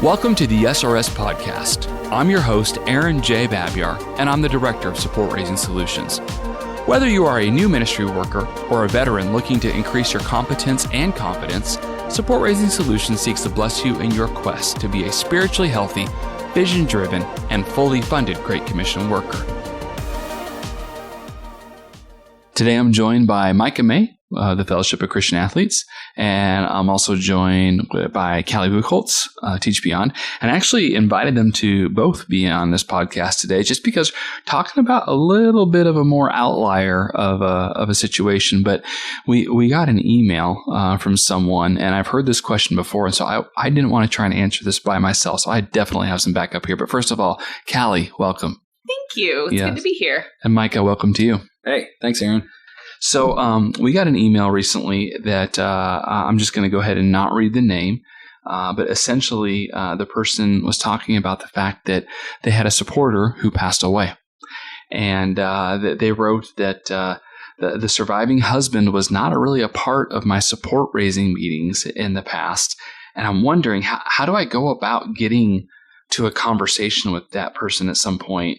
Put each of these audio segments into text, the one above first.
Welcome to the SRS Podcast. I'm your host, Aaron J. Babyar, and I'm the Director of Support Raising Solutions. Whether you are a new ministry worker or a veteran looking to increase your competence and confidence, Support Raising Solutions seeks to bless you in your quest to be a spiritually healthy, vision-driven, and fully funded Great Commission worker. Today I'm joined by Micah May, the Fellowship of Christian Athletes, and I'm also joined by Callie Buchholtz, TeachBeyond, and I actually invited them to both be on this podcast today just because talking about a little bit of a more outlier of a situation, but we got an email from someone, and I've heard this question before, and so I didn't want to try and answer this by myself, so I definitely have some backup here. But first of all, Callie, welcome. Thank you. It's good to be here. And Micah, welcome to you. Hey, thanks, Aaron. So we got an email recently that I'm just going to go ahead and not read the name, but essentially the person was talking about the fact that they had a supporter who passed away. And they wrote that the surviving husband was not really a part of my support raising meetings in the past. And I'm wondering, how do I go about getting to a conversation with that person at some point?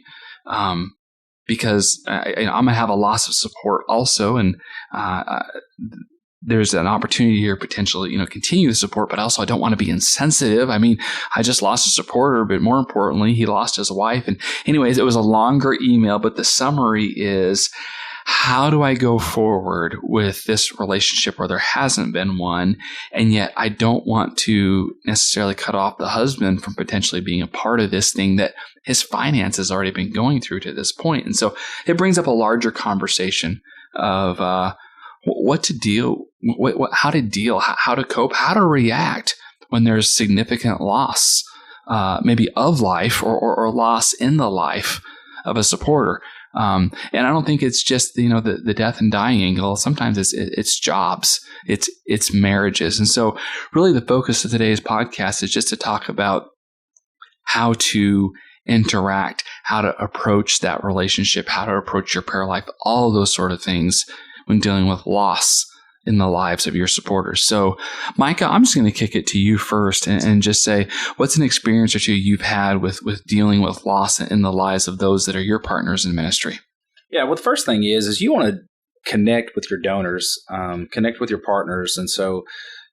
Because I'm going to have a loss of support also, and there's an opportunity here potentially, continue the support, but also I don't want to be insensitive. I mean, I just lost a supporter, but more importantly, he lost his wife. And anyways, it was a longer email, but the summary is, how do I go forward with this relationship where there hasn't been one, and yet I don't want to necessarily cut off the husband from potentially being a part of this thing that his finance has already been going through to this point. And so it brings up a larger conversation of what to deal, how to deal, how to cope, how to react when there's significant loss, maybe of life or loss in the life of a supporter. And I don't think it's just the death and dying angle. Sometimes it's jobs, it's marriages, and so really the focus of today's podcast is just to talk about how to interact, how to approach that relationship, how to approach your prayer life, all of those sort of things when dealing with loss in the lives of your supporters. So, Micah, I'm just going to kick it to you first and just say, what's an experience or two you've had with dealing with loss in the lives of those that are your partners in ministry? Yeah, well, the first thing is you want to connect with your donors, connect with your partners. And so,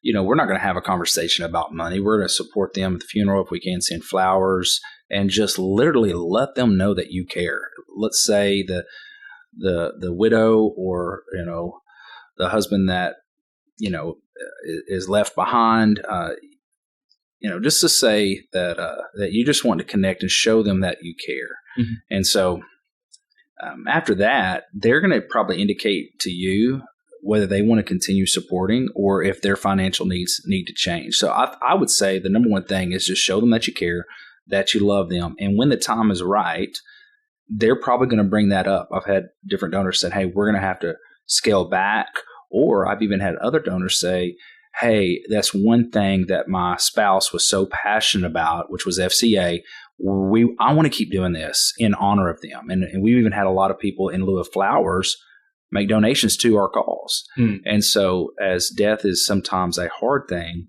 we're not going to have a conversation about money. We're going to support them at the funeral if we can, send flowers, and just literally let them know that you care. Let's say the widow or, the husband that, is left behind, just to say that you just want to connect and show them that you care. Mm-hmm. And so after that, they're going to probably indicate to you whether they want to continue supporting or if their financial needs need to change. So I would say the number one thing is just show them that you care, that you love them. And when the time is right, they're probably going to bring that up. I've had different donors say, hey, we're going to have to scale back. Or I've even had other donors say, hey, that's one thing that my spouse was so passionate about, which was FCA. I want to keep doing this in honor of them. And we've even had a lot of people in lieu of flowers make donations to our cause. And so as death is sometimes a hard thing,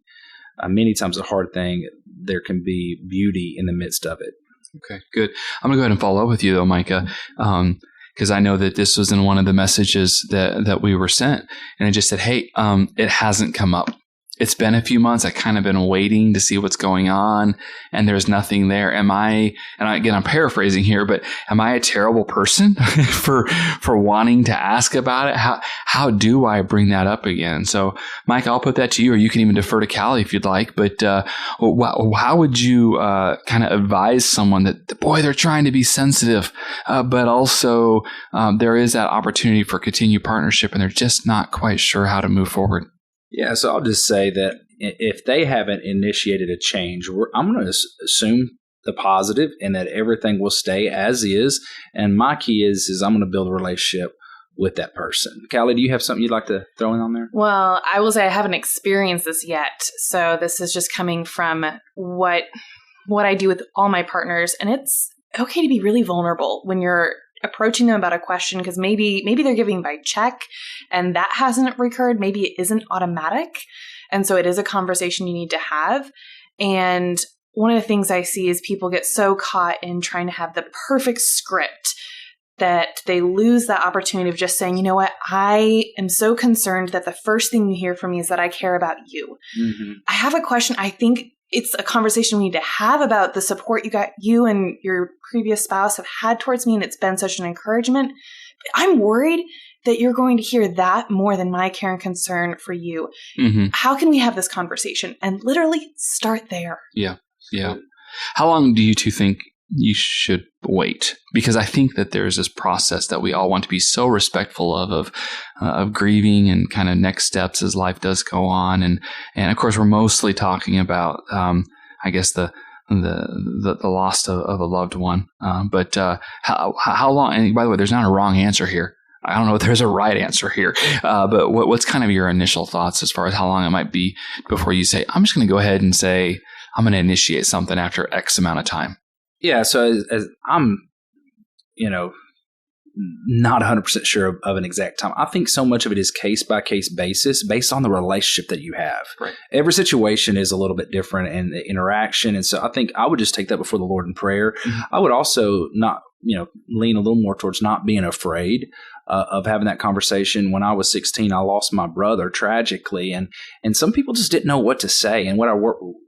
many times a hard thing, there can be beauty in the midst of it. Okay, good. I'm going to go ahead and follow up with you though, Micah, because I know that this was in one of the messages that we were sent. And it just said, hey, it hasn't come up. It's been a few months. I kind of been waiting to see what's going on, and there's nothing there. Am I, and again, I'm paraphrasing here, but am I a terrible person for wanting to ask about it? How do I bring that up again? So, Mike, I'll put that to you, or you can even defer to Callie if you'd like. But how would you kind of advise someone that, boy, they're trying to be sensitive, but also there is that opportunity for continued partnership, and they're just not quite sure how to move forward? Yeah, so I'll just say that if they haven't initiated a change, I'm going to assume the positive and that everything will stay as is. And my key is I'm going to build a relationship with that person. Callie, do you have something you'd like to throw in on there? Well, I will say I haven't experienced this yet. So this is just coming from what I do with all my partners. And it's okay to be really vulnerable when you're approaching them about a question, because maybe they're giving by check and that hasn't recurred. Maybe it isn't automatic. And so it is a conversation you need to have. And one of the things I see is people get so caught in trying to have the perfect script that they lose that opportunity of just saying, you know what, I am so concerned that the first thing you hear from me is that I care about you. Mm-hmm. I have a question. I think it's a conversation we need to have about the support you and your previous spouse have had towards me, and it's been such an encouragement. But I'm worried that you're going to hear that more than my care and concern for you. Mm-hmm. How can we have this conversation? And literally start there. Yeah. Yeah. How long do you two think you should wait? Because I think that there's this process that we all want to be so respectful of grieving and kind of next steps as life does go on. And of course, we're mostly talking about, I guess, the loss of a loved one. But how long? And by the way, there's not a wrong answer here. I don't know if there's a right answer here, but what's kind of your initial thoughts as far as how long it might be before you say, I'm just going to go ahead and say, I'm going to initiate something after X amount of time? Yeah. So as I'm, not 100% sure of an exact time. I think so much of it is case by case basis based on the relationship that you have. Right. Every situation is a little bit different and the interaction. And so I think I would just take that before the Lord in prayer. Mm-hmm. I would also not, lean a little more towards not being afraid of having that conversation. When I was 16, I lost my brother tragically, and some people just didn't know what to say. And what I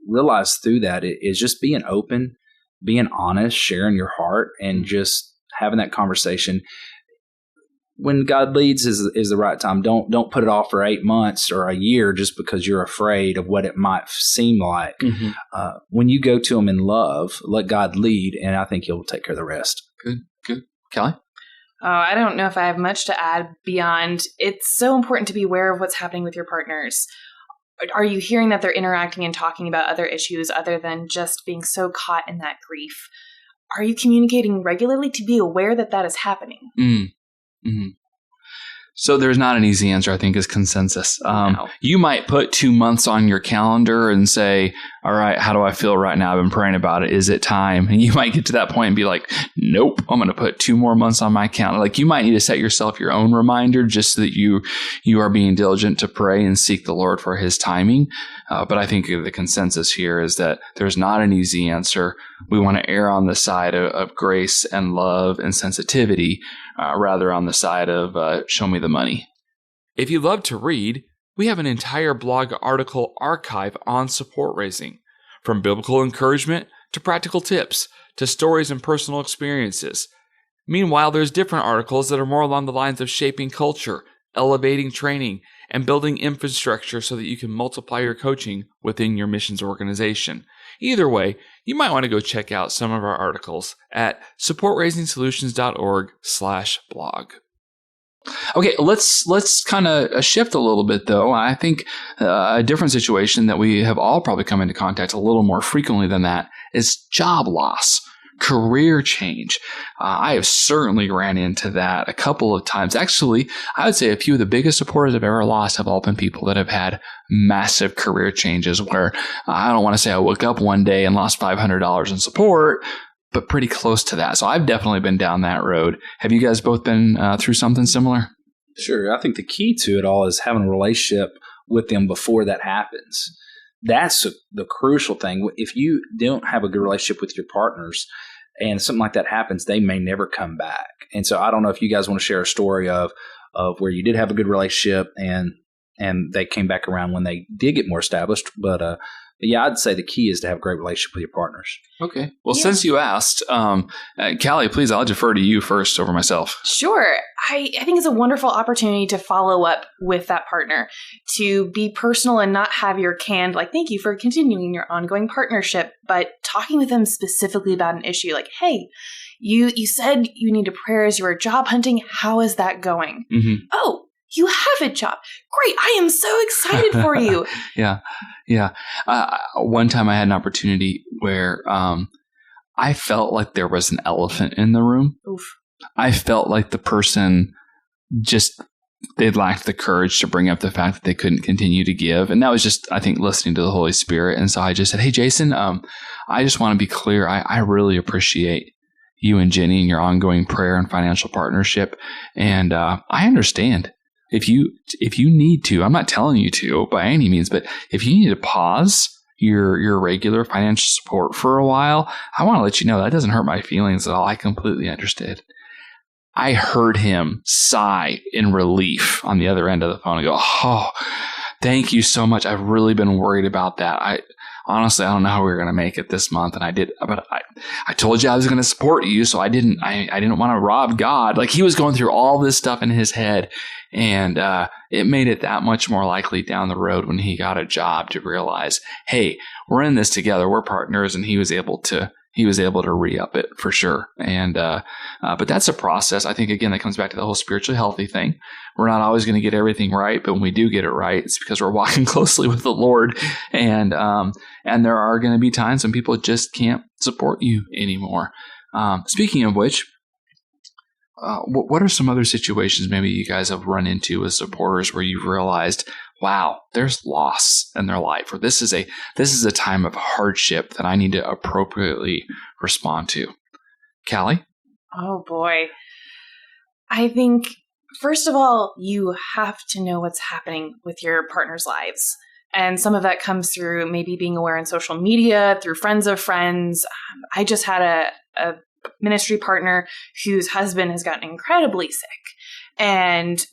realized through that is just being open, being honest, sharing your heart, and just having that conversation. When God leads is the right time. Don't put it off for 8 months or a year just because you're afraid of what it might seem like. Mm-hmm. When you go to Him in love, let God lead, and I think He'll take care of the rest. Good. Callie? Oh, I don't know if I have much to add beyond it's so important to be aware of what's happening with your partners. Are you hearing that they're interacting and talking about other issues other than just being so caught in that grief? Are you communicating regularly to be aware that that is happening? Mm-hmm. So there's not an easy answer, I think, is consensus. No. You might put 2 months on your calendar and say, all right, how do I feel right now? I've been praying about it. Is it time? And you might get to that point and be like, nope, I'm going to put 2 more months on my calendar. Like, you might need to set yourself your own reminder just so that you are being diligent to pray and seek the Lord for His timing. But I think the consensus here is that there's not an easy answer. We want to err on the side of grace and love and sensitivity, rather on the side of show me the money. If you love to read, we have an entire blog article archive on support raising, from biblical encouragement to practical tips to stories and personal experiences. Meanwhile, there's different articles that are more along the lines of shaping culture, elevating training, and building infrastructure so that you can multiply your coaching within your missions organization. Either way, you might want to go check out some of our articles at supportraisengsolutions.org/blog. Okay, let's kind of shift a little bit, though. I think a different situation that we have all probably come into contact a little more frequently than that is job loss, career change. I have certainly ran into that a couple of times. Actually, I would say a few of the biggest supporters I've ever lost have all been people that have had massive career changes where I don't want to say I woke up one day and lost $500 in support, but pretty close to that. So I've definitely been down that road. Have you guys both been through something similar? Sure. I think the key to it all is having a relationship with them before that happens. That's the crucial thing. If you don't have a good relationship with your partners and something like that happens, they may never come back. And so I don't know if you guys want to share a story of where you did have a good relationship and they came back around when they did get more established. But yeah, I'd say the key is to have a great relationship with your partners. Okay. Well, since you asked, Callie, please, I'll defer to you first over myself. Sure. I think it's a wonderful opportunity to follow up with that partner, to be personal and not have your canned, like, thank you for continuing your ongoing partnership, but talking with them specifically about an issue like, hey, you said you needed prayers, you were job hunting. How is that going? Mm-hmm. Oh, you have a job. Great. I am so excited for you. Yeah. One time I had an opportunity where I felt like there was an elephant in the room. Oof. I felt like the person they lacked the courage to bring up the fact that they couldn't continue to give. And that was just, I think, listening to the Holy Spirit. And so I just said, hey, Jason, I just want to be clear. I really appreciate you and Jenny and your ongoing prayer and financial partnership. And I understand. If you need to, I'm not telling you to by any means, but if you need to pause your regular financial support for a while, I want to let you know that doesn't hurt my feelings at all. I completely understood. I heard him sigh in relief on the other end of the phone and go, oh, thank you so much. I've really been worried about that. Honestly, I don't know how we were going to make it this month. And I told you I was going to support you. So I didn't want to rob God. Like, he was going through all this stuff in his head. And it made it that much more likely down the road when he got a job to realize, hey, we're in this together. We're partners. And he was able to re-up it for sure. And but that's a process. I think, again, that comes back to the whole spiritually healthy thing. We're not always going to get everything right, but when we do get it right, it's because we're walking closely with the Lord. And there are going to be times when people just can't support you anymore. Speaking of which, what are some other situations maybe you guys have run into with supporters where you've realized, wow, there's loss in their life, or this is a time of hardship that I need to appropriately respond to? Callie? Oh boy. I think, first of all, you have to know what's happening with your partner's lives. And some of that comes through maybe being aware in social media, through friends of friends. I just had a ministry partner whose husband has gotten incredibly sick. And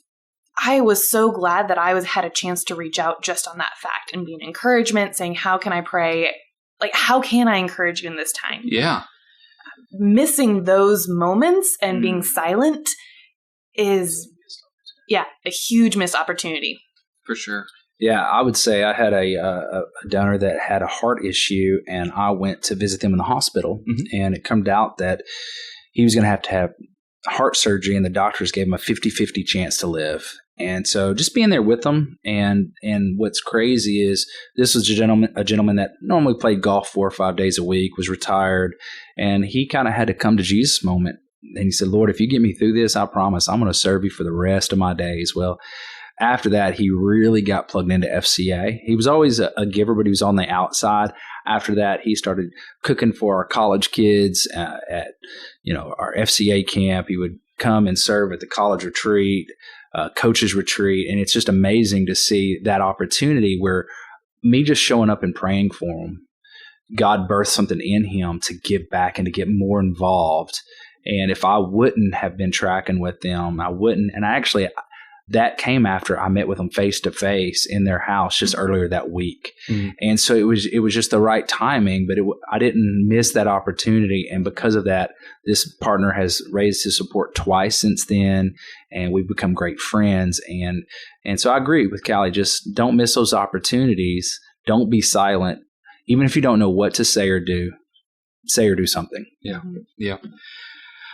I was so glad that I had a chance to reach out just on that fact and be an encouragement, saying, how can I pray? Like, how can I encourage you in this time? Yeah. Missing those moments and being silent is, a huge missed opportunity. For sure. Yeah, I would say I had a donor that had a heart issue, and I went to visit them in the hospital, and it turned out that he was going to have heart surgery, and the doctors gave him a 50-50 chance to live. And so just being there with them, and what's crazy is this was a gentleman that normally played golf 4 or 5 days a week, was retired, and he kind of had to come to Jesus moment. And he said, Lord, if you get me through this, I promise I'm going to serve you for the rest of my days. Well, after that, he really got plugged into FCA. He was always a giver, but he was on the outside. After that, he started cooking for our college kids at our FCA camp. He would come and serve at the college retreat, coaches retreat, and it's just amazing to see that opportunity where me just showing up and praying for him, God birthed something in him to give back and to get more involved. And if I wouldn't have been tracking with them, I wouldn't. And that came after I met with them face to face in their house just earlier that week. And so it was just the right timing, but I didn't miss that opportunity. And because of that, this partner has raised his support twice since then, and we've become great friends. And so I agree with Callie, just don't miss those opportunities. Don't be silent. Even if you don't know what to say or do something. Yeah. Yeah.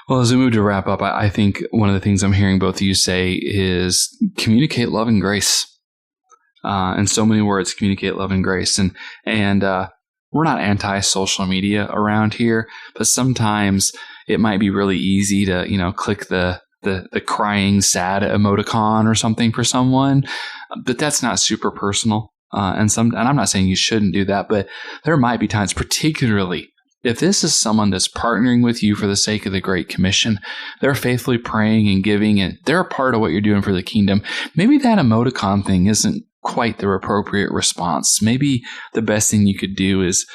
Well, as we move to wrap up, I think one of the things I'm hearing both of you say is communicate love and grace. In so many words, communicate love and grace. And we're not anti-social media around here, but sometimes it might be really easy to, click the crying sad emoticon or something for someone, but that's not super personal. And I'm not saying you shouldn't do that, but there might be times, particularly if this is someone that's partnering with you for the sake of the Great Commission, they're faithfully praying and giving, and they're a part of what you're doing for the kingdom, maybe that emoticon thing isn't quite the appropriate response. Maybe the best thing you could do is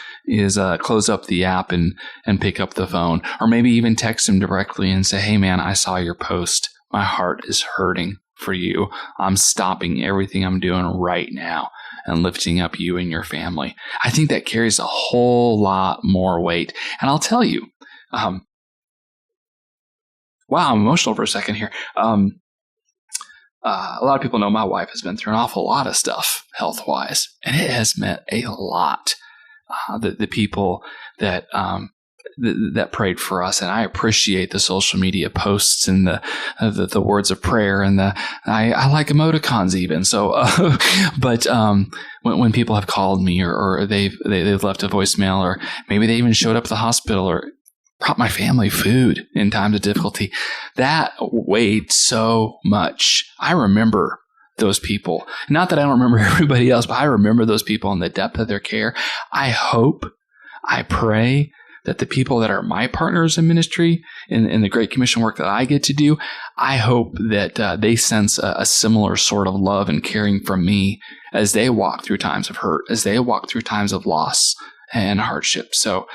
close up the app and pick up the phone, or maybe even text them directly and say, hey man, I saw your post. My heart is hurting for you. I'm stopping everything I'm doing right now and lifting up you and your family. I think that carries a whole lot more weight. And I'll tell you, wow, I'm emotional for a second here. A lot of people know my wife has been through an awful lot of stuff health-wise, and it has meant a lot. The people that prayed for us, and I appreciate the social media posts and the words of prayer, and I like emoticons even. So, but when people have called me or they've left a voicemail, or maybe they even showed up at the hospital or brought my family food in times of difficulty, that weighed so much. I remember those people. Not that I don't remember everybody else, but I remember those people and the depth of their care. I hope, I pray that the people that are my partners in ministry in the Great Commission work that I get to do, I hope that they sense a similar sort of love and caring from me as they walk through times of hurt, as they walk through times of loss and hardship. So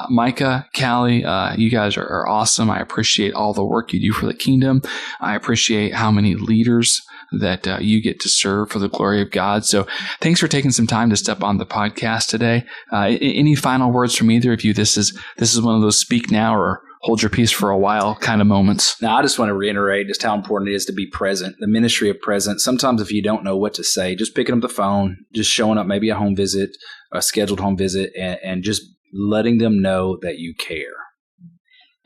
Micah, Callie, you guys are awesome. I appreciate all the work you do for the kingdom. I appreciate how many leaders that you get to serve for the glory of God. So thanks for taking some time to step on the podcast today. Any final words from either of you? This is one of those speak now or hold your peace for a while kind of moments. Now, I just want to reiterate just how important it is to be present, the ministry of presence. Sometimes if you don't know what to say, just picking up the phone, just showing up, maybe a home visit, a scheduled home visit, and just letting them know that you care.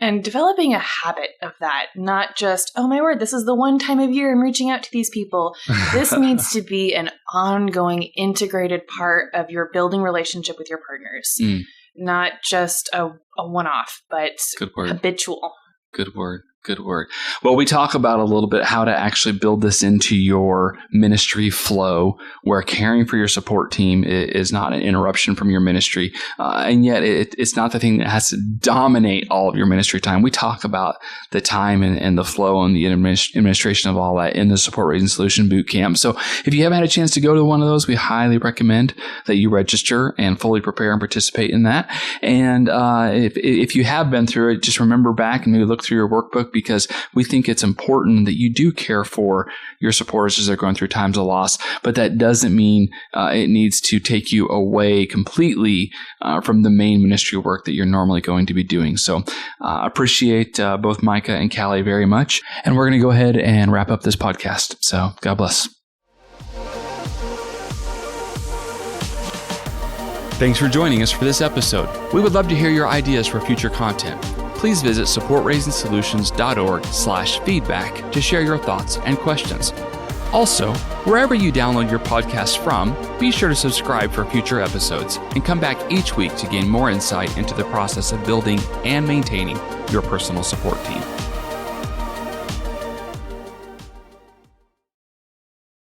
And developing a habit of that, not just, oh my word, this is the one time of year I'm reaching out to these people. This needs to be an ongoing, integrated part of your building relationship with your partners. Not just a one-off, but habitual. Good word. Good word. Well, we talk about a little bit how to actually build this into your ministry flow, where caring for your support team is not an interruption from your ministry. And yet it's not the thing that has to dominate all of your ministry time. We talk about the time and the flow and the administration of all that in the Support Raising Solution Bootcamp. So if you haven't had a chance to go to one of those, we highly recommend that you register and fully prepare and participate in that. And if you have been through it, just remember back and maybe look through your workbook, because we think it's important that you do care for your supporters as they're going through times of loss, but that doesn't mean it needs to take you away completely from the main ministry work that you're normally going to be doing. So appreciate both Micah and Callie very much. And we're going to go ahead and wrap up this podcast. So God bless. Thanks for joining us for this episode. We would love to hear your ideas for future content. Please visit supportraisingsolutions.org/feedback to share your thoughts and questions. Also, wherever you download your podcast from, be sure to subscribe for future episodes and come back each week to gain more insight into the process of building and maintaining your personal support team.